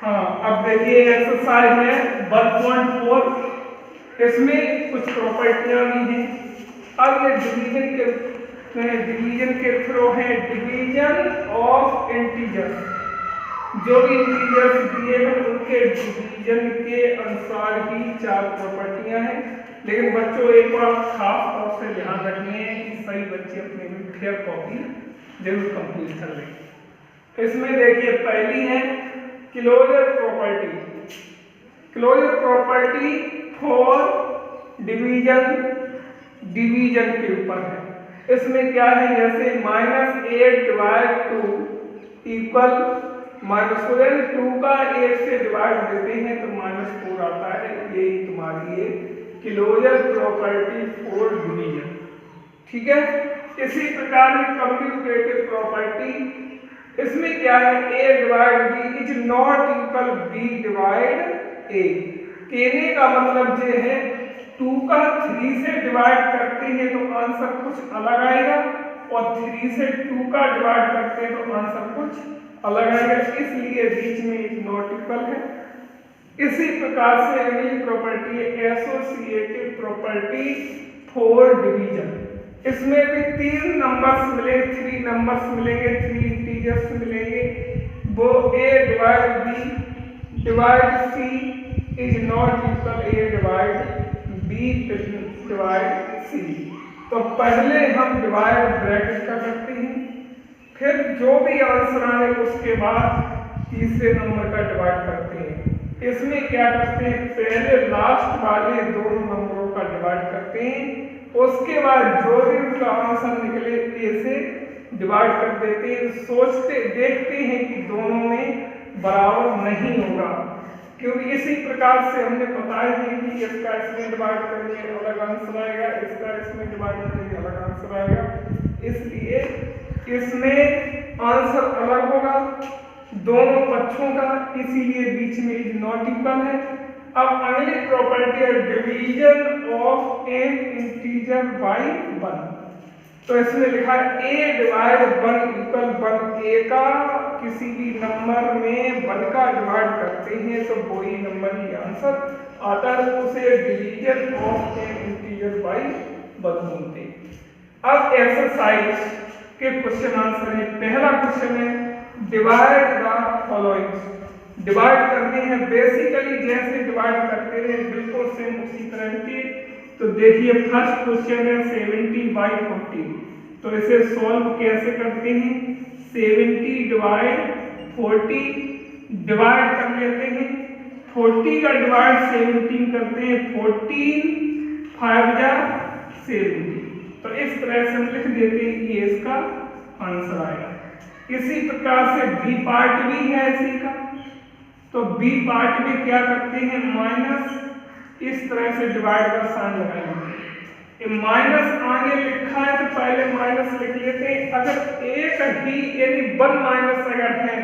हाँ, अब देखिए एक्सरसाइज है 1.4। इसमें कुछ प्रॉपर्टियां भी हैं। अब ये डिवीजन के थ्रू है, डिवीजन ऑफ इंटीजर्स। जो भी इंटीजर्स दिए हैं उनके डिवीजन के अनुसार ही 4 प्रॉपर्टियां हैं। लेकिन बच्चों एक बार खास तौर से ध्यान रखनी है कि सभी बच्चे अपने फेयर कॉपी जरूर कंप्लीट कर लें। इसमें देखिए पहली है closure property. Closure property for division के ऊपर है। इसमें क्या है, जैसे -8 डिवाइड 2 इक्वल -2 का 8 से डिवाइड देते हैं तो -4 आता है। यही तुम्हारी है क्लोजर प्रॉपर्टी फॉर डिवीजन। ठीक है। इसी प्रकार की कम्यूटेटिव प्रॉपर्टी, इसमें क्या है, a divide b is not equal b divide a। कहने का मतलब ये है 2 का 3 से डिवाइड करते हैं तो आंसर कुछ अलग आएगा, और 3 से 2 का डिवाइड करते हैं तो आंसर कुछ अलग आएगा, इसलिए बीच में एक नॉट इक्वल है। इसी प्रकार से अगली प्रॉपर्टी है एसोसिएटिव प्रॉपर्टी फॉर डिवीजन। इसमें भी 3 नंबर्स मिलेंगे, 3 नंबर्स मिलेंगे, 3 इंटीजर्स मिलेंगे। वो a divide b divide c is not equal a divide b divide c। तो पहले हम डिवाइड ब्रैकेट का करते हैं, फिर जो भी आंसर आए उसके बाद तीसरे नंबर का डिवाइड करते हैं। इसमें क्या करते हैं, पहले लास्ट वाले दोनों नंबरों का डिवाइड करते हैं, उसके बाद जो भी उनका आंसर निकले ए से डिवाइड कर देते हैं। सोचते देखते हैं कि दोनों में बराबर नहीं होगा, क्योंकि इसी प्रकार से हमने बताया है कि इसका इसमें डिवाइड करेंगे अलग आंसर आएगा, इसका इसमें डिवाइड करेंगे अलग आंसर आएगा, इसलिए इसमें आंसर अलग होगा दोनों पक्षों का, इसीलिए बीच में इज नॉट इक्वल है। अब अगली प्रॉपर्टी है division of N integer by 1। तो इसमें लिखा है a डिवाइड 1 इक्वल 1। a का किसी भी नंबर में 1 का डिवाइड करते हैं तो वही नंबर ही आंसर आता है, उसे division of N integer by 1 बोलते हैं। अब एक्सरसाइज के क्वेश्चन आंसर है। पहला क्वेश्चन है डिवाइड द फॉलोइंग। डिवाइड करने हैं, बेसिकली जैसे डिवाइड करते हैं बिल्कुल सेम उसी तरह के। तो देखिए फर्स्ट क्वेश्चन है 70/40। तो इसे सॉल्व कैसे करते हैं, 70 डिवाइड 40 डिवाइड कर लेते हैं, 40 का डिवाइड 17 करते हैं, 14 5 जा 70। तो इस तरह से हम लिख देते हैं, ये इसका आंसर आएगा। इसी प्रकार से बी पार्ट भी है इसी का। तो बी पार्ट में क्या करते हैं, माइनस इस तरह से डिवाइड का साइन लगाएंगे। माइनस आगे लिखा है तो पहले माइनस लिख लेते हैं। अगर एक ही यानी 1 माइनस अगर है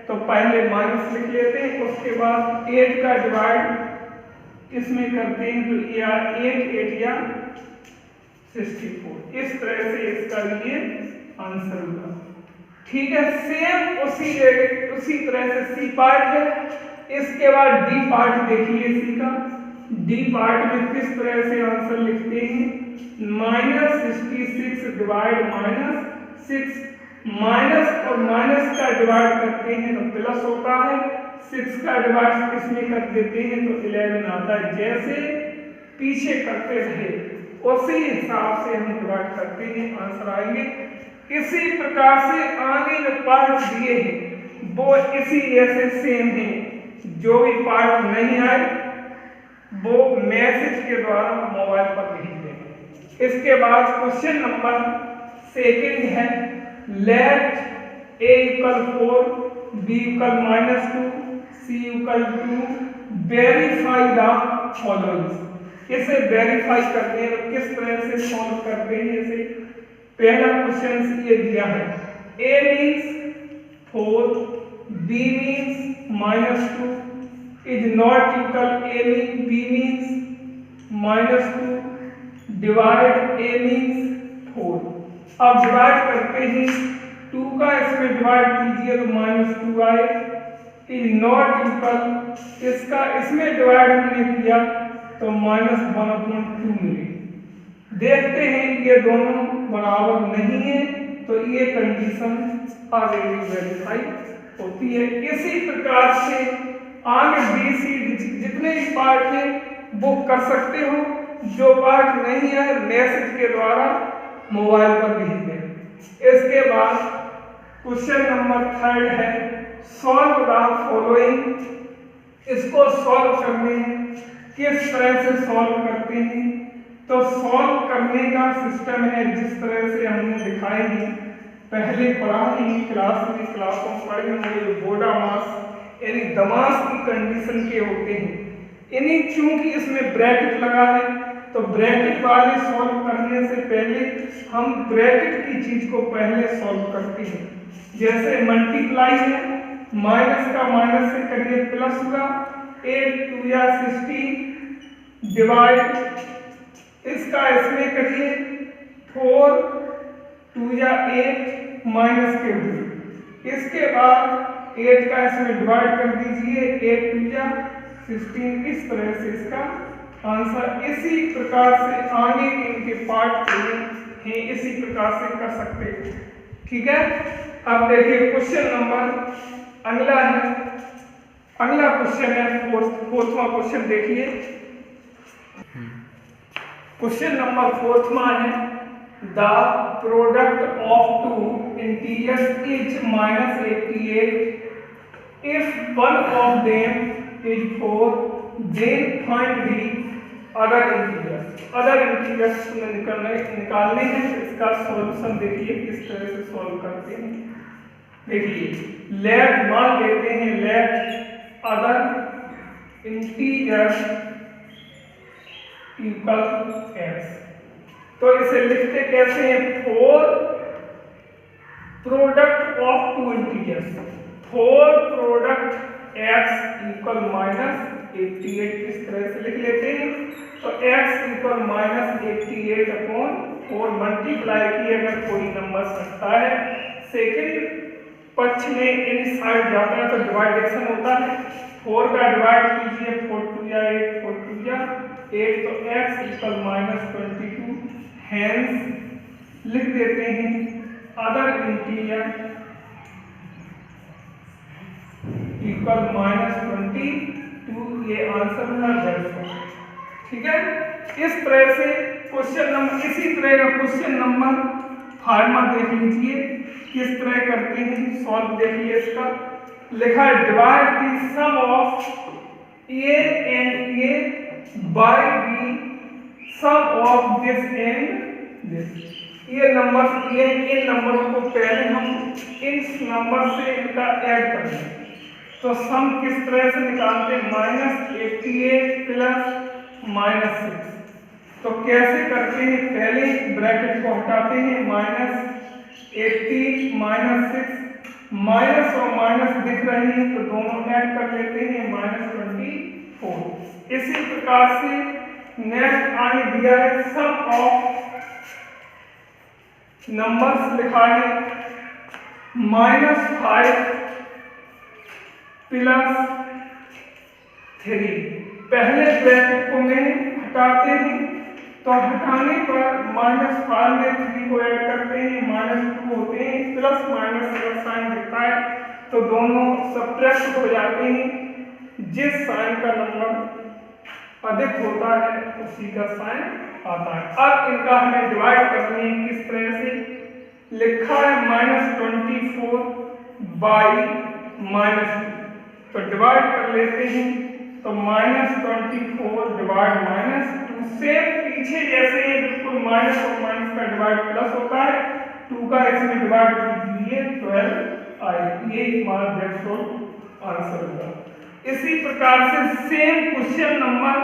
तो पहले माइनस लिख लेते हैं, उसके बाद 8 का डिवाइड इसमें करते हैं तो ये 8 या 64। इस तरह से इसका ये आंसर होगा। ठीक है, सेम उसी तरह से सी पार्ट है। इसके बाद डी पार्ट देखिए सी का। डी पार्ट में किस तरह से आंसर लिखते हैं, -66 डिवाइड -6। माइनस और माइनस का डिवाइड करते हैं तो प्लस होता है, 6 का डिवाइड इसमें कर देते हैं तो 11 आता है। जैसे पीछे करते रहे उसी हिसाब से हम डिवाइड करते हैं, आंसर आएंगे। इसी प्रकार से आगे जो पार्ट दिए हैं वो इसी जैसे सेम है। जो भी पार्ट नहीं आए वो मैसेज के द्वारा मोबाइल पर भेज देंगे। इसके बाद क्वेश्चन नंबर 2 है, let a equal 4 b equal -2 c equal 2 verify the following. इसे वेरीफाई करते हैं तो किस तरह से सॉल्व करते हैं इसे। पहला क्वेश्चन ये दिया है, a means 4 b means -2 is not equal a means b means -2 divide a means 4। अब डिवाइड करते हैं, 2 का इसमें डिवाइड कीजिए तो -2 आए, इज नॉट इक्वल, इसका इसमें डिवाइड हमने किया तो -1/2 मिले। देखते हैं ये दोनों बराबर नहीं है तो ये कंडीशन ऑलरेडी वेरीफाई होती है। इसी प्रकार से आगे BC जितने भी पार्ट हैं बुक कर सकते हो, जो पार्ट नहीं है मैसेज के द्वारा मोबाइल पर भेज दें। इसके बाद क्वेश्चन नंबर 3 है सॉल्व द फॉलोइंग। इसको सॉल्व करने किस तरह से सॉल्व करते हैं, तो सॉल्व करने का सिस्टम है जिस तरह से हमने दिखाई है, पहले पढ़ा ही क्लासों में पढ़े होंगे। बोडा मास यानी दमास की कंडीशन के होते हैं। इन्हीं चूंकि इसमें ब्रैकेट लगा है तो ब्रैकेट वाले सॉल्व करने से पहले हम ब्रैकेट की चीज को पहले सॉल्व करते हैं। जैसे मल्टीप्लाई है, माइनस का माइनस से करिए प्लस होगा, 8 2 या 16 डिवाइड इसका इसमें करिए 4 2 या 8 माइनस के हुए। इसके बाद 8 का इसमें डिवाइड कर दीजिए, 8 2 या 16। इस तरह से इसका आंसर इसी प्रकार से आगे के इनके पार्ट हैं इसी प्रकार से कर सकते हैं। ठीक है, अब देखिए क्वेश्चन नंबर अगला है, अगला क्वेश्चन है फोर्थवा क्वेश्चन। देखिए क्वेश्चन नंबर 4 है the product of two integers is -88 if one of them is 4 then find the other integers। Other integers निकालने हैं, इसका सॉल्यूशन देखिए किस तरह से सॉल्व करते हैं। देखिए लेट मान लेते हैं let other integers equal x, तो इसे लिखते कैसे हैं, 4 product of two integers, 4 product x equal -88 इस तरह से लिख लेते हैं। तो x इक्वल -88/4 मल्टीप्लाई की अगर कोई नंबर सकता है सेकंड पक्ष में इन साइड जाता है तो डिवाइडेशन होता है। 4 का डिवाइड कीजिए, 4 2 या 8 4 2 या 8, तो x इक्वल -22। हेंस लिख देते हैं अदर इंटीजर इक्वल -22, ये आंसर है। ठीक है, इस तरह से क्वेश्चन नंबर, इसी तरह का क्वेश्चन नंबर फार्मा देख लीजिए किस तरह करते हैं सॉल्व। देखिए इसका लिखा है divide the sum of A and A by the sum of this and this. ये नंबर ये इन नंबरों को पहले हम इन नंबर से इनका ऐड करेंगे। तो सम किस तरह से निकालते हैं, -88 प्लस -6। तो कैसे करते हैं, पहले ब्रैकेट को हटाते हैं, -80 -6 माइनस और माइनस दिख रहे हैं तो दोनों ऐड कर लेते हैं, -24। इसी प्रकार से नेक्स्ट आगे दिया है सम ऑफ नंबर्स, लिखा है -5 प्लस 3। पहले ब्रैकेट को में हटाते हैं तो हटाने पर -5 में 3 को ऐड करते हैं, -2 होते हैं, प्लस माइनस का साइन दिखता है तो दोनों सब्ट्रैक्ट हो जाते हैं। जिस साइन का नंबर अधिक होता है उसी का साइन आता है। अब इनका हमें डिवाइड करनी है, किस तरह से लिखा है -24 बाई -2, तो डिवाइड कर लेते हैं तो -24 डिवाइड -2 से पीछे जैसे ही बिल्कुल माइनस और माइनस का डिवाइड प्लस होता है, 2 का इसमें डिवाइड कीजिए 12 आए। ये हमारा दैट्स आंसर होगा। इसी प्रकार से सेम क्वेश्चन नंबर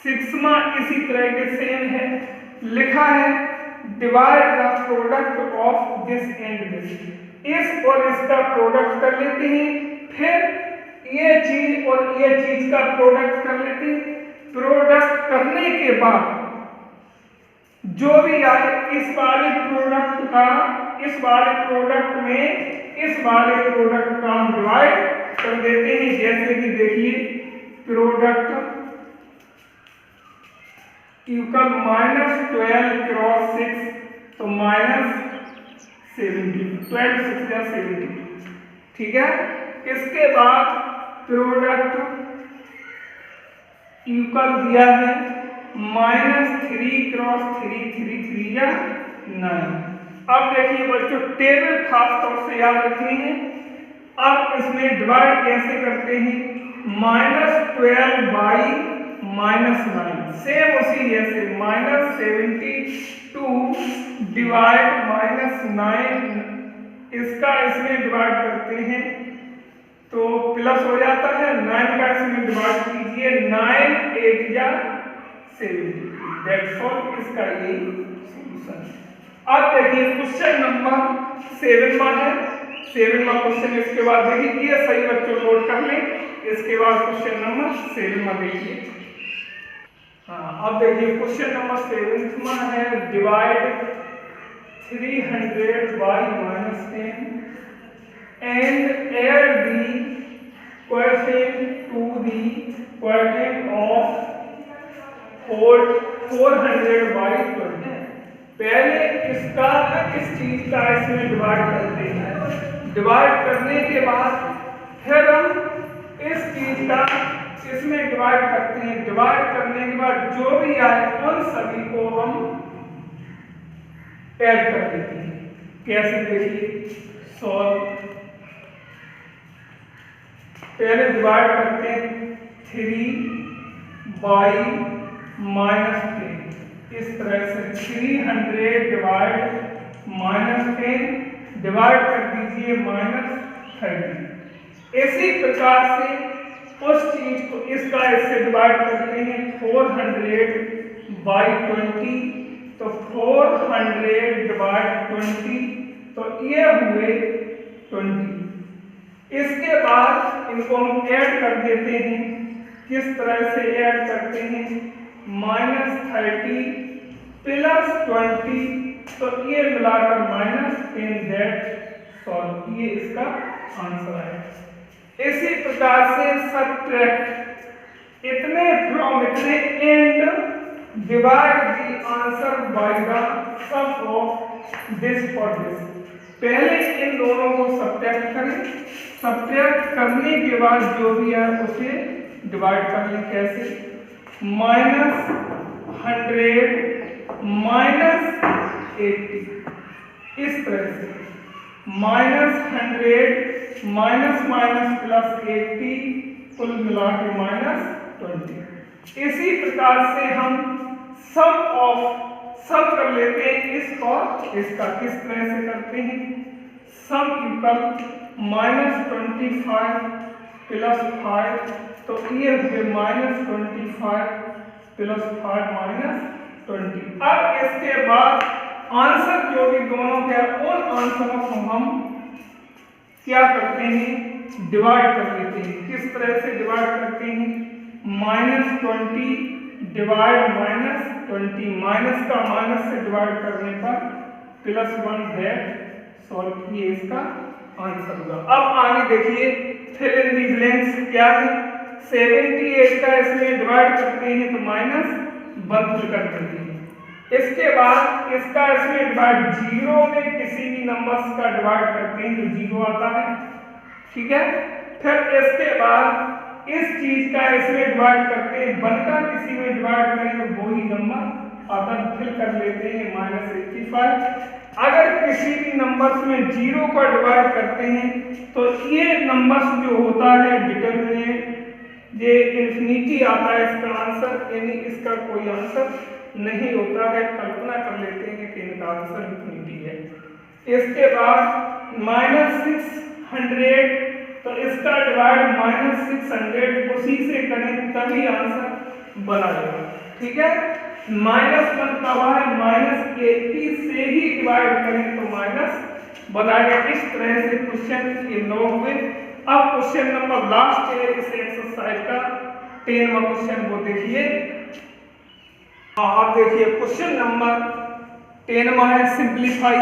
6 इसी तरह के सेम है, लिखा है divide the product of this and this. इस और इसका प्रोडक्ट कर लेते हैं, फिर ये चीज और ये चीज का प्रोडक्ट कर लेते हैं। प्रोडक्ट करने के बाद जो भी आए इस वाले प्रोडक्ट का, इस वाले प्रोडक्ट में इस वाले प्रोडक्ट का हम डिवाइड इक्वल -12 क्रॉस 6 तो -70, 12 6 या 70। ठीक है, इसके बाद प्रोडक्ट इक्वल दिया है -3 क्रॉस 3 3 3 या 9। अब देखिए बच्चों, टेबल खास तौर से याद रखनी है। अब इसमें डिवाइड कैसे करते हैं, -12 बाई -9, सेम उसी जैसे -72 डिवाइड -9, इसका इसमें डिवाइड करते हैं तो प्लस हो जाता है, 9 का इसमें डिवाइड कीजिए, 9 8 या 70, दैट्स ऑल, इसका ये सॉल्यूशन। अब देखिए क्वेश्चन नंबर 7वां है, 7वां क्वेश्चन। इसके बाद देखिए, ये सही बच्चों नोट कर लें। इसके बाद क्वेश्चन नंबर 7वां देखिए। हाँ, अब देखिए क्वेश्चन नंबर 7वां है, divide 300 by -10 and add the quotient to the quotient of 400 by 20। पहले इसका इस चीज का इसमें डिवाइड करते हैं, डिवाइड करने के बाद फिर हम इस चीज का इसमें डिवाइड करते हैं, डिवाइड करने के बाद जो भी आए उन सभी को हम ऐड कर देते हैं। कैसे, देखिए सॉल्व, पहले डिवाइड करते हैं 3 बाई -10, इस तरह से 300 डिवाइड -10 डिवाइड कर दीजिए -30। इसी प्रकार से उस चीज को इसका इससे डिवाइड करते हैं 400 बाई 20, तो 400 डिवाइड 20, तो ये हुए 20। इसके बाद इनको हम ऐड कर देते हैं। किस तरह से ऐड करते हैं, -30 प्लस 20, तो ये मिलाकर -10, दैट सॉल्व, ये इसका आंसर है। इसी प्रकार से सब्ट्रैक्ट इतने फ्रॉम इतने and divide the answer by the sum of this for this. पहले इन दोनों को सब्ट्रैक्ट करें, सब्ट्रैक्ट करने के बाद जो भी है उसे डिवाइड कर लें। कैसे, -100 -80, इस तरह से -100 माइनस प्लस 80 कुल मिला के -20। इसी प्रकार से हम सम कर लेते हैं इस और इसका। किस तरह से करते हैं, सम इक्वल -25 प्लस 5, तो ये हुए -25 प्लस 5 -20। अब इसके बाद आंसर जो भी दोनों के उन आंसरों को हम क्या करते हैं, डिवाइड कर लेते हैं। किस तरह से डिवाइड करते हैं, -20 डिवाइड -20, माइनस का माइनस से डिवाइड करने पर +1, दैट सॉल्व, ये इसका आंसर होगा। अब आगे देखिए, फिल इन दी ब्लैंक्स क्या है, 78 का इसमें डिवाइड करते हैं तो -1 कर देते हैं। इसके बाद इसका इसमें डिवाइड 0 में किसी भी नंबर्स का डिवाइड करते हैं तो 0 आता है। ठीक है, फिर इसके बाद इस चीज का इसमें डिवाइड करते हैं, 1 का किसी में डिवाइड करें तो वो ही नंबर आता है, फिल कर लेते हैं -85। अगर किसी भी नंबर्स में 0 का डिवाइड करते हैं तो ये नंबर्स जो होता है डिटरमिनेंट, ये इन्फिनिटी आता है इसका आंसर, यानी इसका कोई आंसर नहीं होता है। कल्पना कर लेते हैं कि इनका आंसर इन्फिनिटी है। इसके बाद -600, तो इसका डिवाइड -600 उसी से करें तभी आंसर बना जाएगा। ठीक है, -1 का है -80 से ही डिवाइड करें तो माइनस बनाएगा। इस तरह से क्वेश्चन ये 9 हुए। अब क्वेश्चन नंबर लास्ट है इस एक्सरसाइज का 10वां क्वेश्चन, वो देखिए। आप देखिए क्वेश्चन नंबर 10वां है, सिंप्लीफाई।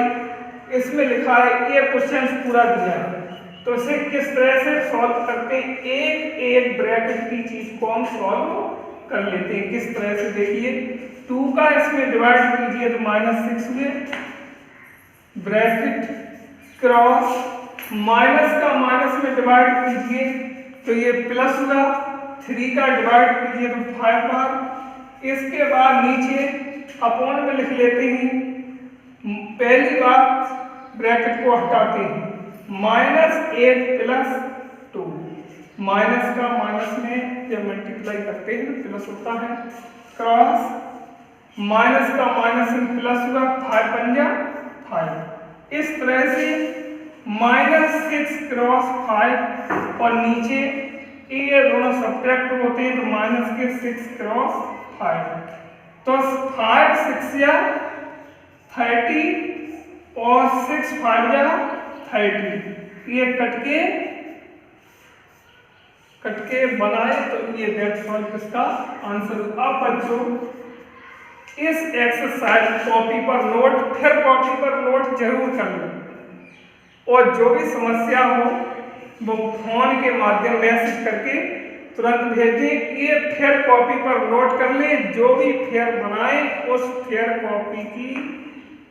इसमें लिखा है ये क्वेश्चन पूरा दिया है, तो इसे किस तरह से सॉल्व करते हैं, एक एक ब्रैकेट की चीज को हम सॉल्व कर लेते हैं। किस तरह से देखिए, 2 का इसमें डिवाइड कीजिए तो -6 हुए, ब्रैकेट क्रॉस माइनस का माइनस में डिवाइड कीजिए तो ये प्लस हुआ, 3 का डिवाइड कीजिए तो 5 बार, इसके बाद नीचे अपॉन में लिख लेते हैं। पहली बात ब्रैकेट को हटाते हैं, -8 + 2, माइनस का माइनस में जब मल्टीप्लाई करते हैं तो प्लस होता है, क्रॉस माइनस का माइनस में प्लस हुआ, 5 पंजा 5। इस तरह से -6 क्रॉस 5 और नीचे ये दोनों सब्ट्रैक्ट होते हैं तो माइनस के 6 क्रॉस 5, तो 5 6 या 30 और 6 5 या 30, ये कटके बनाए तो ये दैट्स ऑल इसका आंसर। अब बच्चों इस एक्सरसाइज कॉपी पर नोट, फिर कॉपी पर नोट जरूर कर लो और जो भी समस्या हो वो फोन के माध्यम मैसेज करके तुरंत भेजें। ये फिर कॉपी पर नोट कर ले, जो भी फेयर बनाए उस फेयर कॉपी की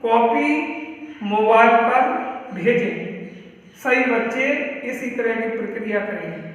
कॉपी मोबाइल पर भेजें। सही बच्चे इसी तरह की प्रक्रिया करें।